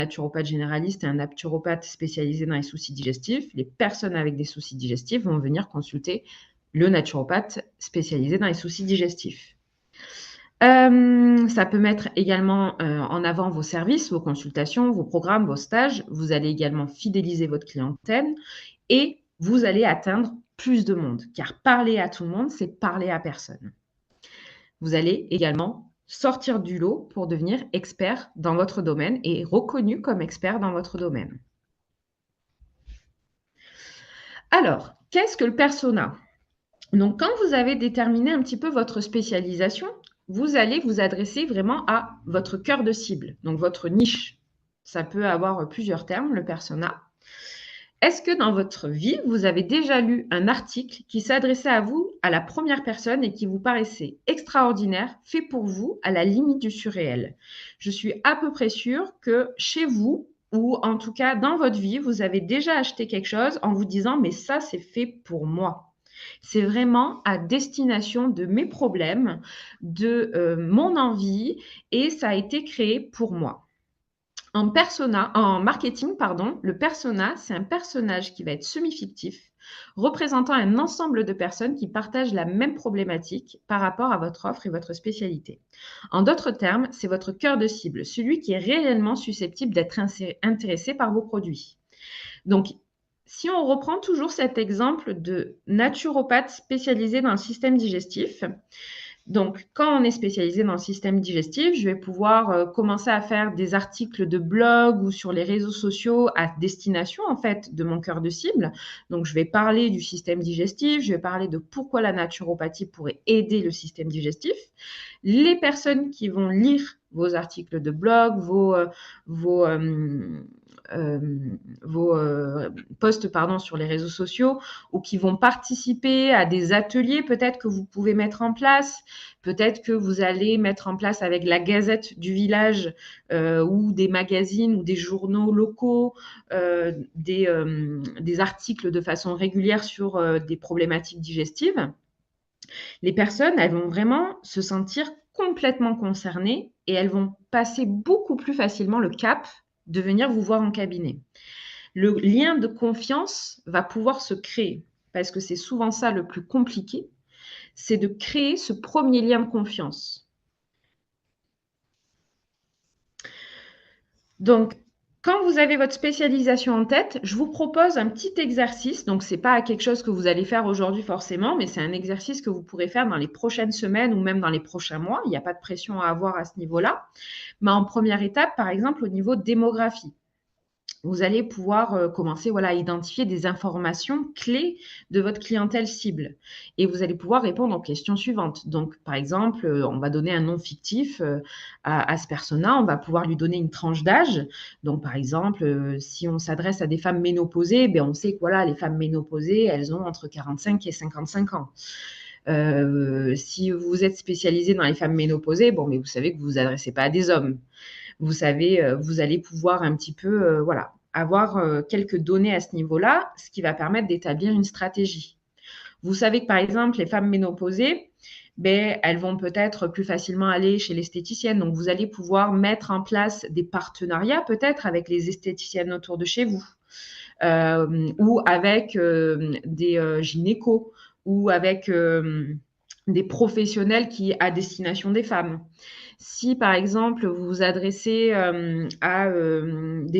naturopathe généraliste et un naturopathe spécialisé dans les soucis digestifs, les personnes avec des soucis digestifs vont venir consulter le naturopathe spécialisé dans les soucis digestifs. Ça peut mettre également en avant vos services, vos consultations, vos programmes, vos stages. Vous allez également fidéliser votre clientèle et vous allez atteindre plus de monde, car parler à tout le monde, c'est parler à personne. Vous allez également sortir du lot pour devenir expert dans votre domaine et reconnu comme expert dans votre domaine. Alors, qu'est-ce que le persona? Donc, quand vous avez déterminé un petit peu votre spécialisation, vous allez vous adresser vraiment à votre cœur de cible, donc votre niche. Ça peut avoir plusieurs termes, le persona. Est-ce que dans votre vie, vous avez déjà lu un article qui s'adressait à vous à la première personne et qui vous paraissait extraordinaire, fait pour vous, à la limite du surréel? Je suis à peu près sûre que chez vous, ou en tout cas dans votre vie, vous avez déjà acheté quelque chose en vous disant « mais ça, c'est fait pour moi ». C'est vraiment à destination de mes problèmes, de mon envie, et ça a été créé pour moi. En marketing, pardon, le persona, c'est un personnage qui va être semi-fictif, représentant un ensemble de personnes qui partagent la même problématique par rapport à votre offre et votre spécialité. En d'autres termes, c'est votre cœur de cible, celui qui est réellement susceptible d'être intéressé par vos produits. Donc, si on reprend toujours cet exemple de naturopathe spécialisé dans le système digestif, donc, quand on est spécialisé dans le système digestif, je vais pouvoir commencer à faire des articles de blog ou sur les réseaux sociaux à destination, en fait, de mon cœur de cible. Donc, je vais parler du système digestif, je vais parler de pourquoi la naturopathie pourrait aider le système digestif. Les personnes qui vont lire vos articles de blog, vos posts sur les réseaux sociaux, ou qui vont participer à des ateliers peut-être que vous pouvez mettre en place, peut-être que vous allez mettre en place avec la Gazette du village ou des magazines ou des journaux locaux, des articles de façon régulière sur des problématiques digestives. Les personnes, elles vont vraiment se sentir complètement concernées et elles vont passer beaucoup plus facilement le cap de venir vous voir en cabinet. Le lien de confiance va pouvoir se créer parce que c'est souvent ça le plus compliqué, c'est de créer ce premier lien de confiance. Donc, quand vous avez votre spécialisation en tête, je vous propose un petit exercice. Donc, ce n'est pas quelque chose que vous allez faire aujourd'hui forcément, mais c'est un exercice que vous pourrez faire dans les prochaines semaines ou même dans les prochains mois. Il n'y a pas de pression à avoir à ce niveau-là. Mais en première étape, par exemple, au niveau démographie, vous allez pouvoir commencer à identifier des informations clés de votre clientèle cible. Et vous allez pouvoir répondre aux questions suivantes. Donc, par exemple, on va donner un nom fictif à ce persona. On va pouvoir lui donner une tranche d'âge. Donc, par exemple, si on s'adresse à des femmes ménopausées, on sait que les femmes ménopausées, elles ont entre 45 et 55 ans. Si vous êtes spécialisé dans les femmes ménopausées, mais vous savez que vous ne vous adressez pas à des hommes. Vous savez, vous allez pouvoir un petit peu, avoir quelques données à ce niveau-là, ce qui va permettre d'établir une stratégie. Vous savez que, par exemple, les femmes ménopausées, elles vont peut-être plus facilement aller chez l'esthéticienne. Donc, vous allez pouvoir mettre en place des partenariats peut-être avec les esthéticiennes autour de chez vous ou avec des gynécos ou avec des professionnels à destination des femmes. Si, par exemple, vous vous adressez à des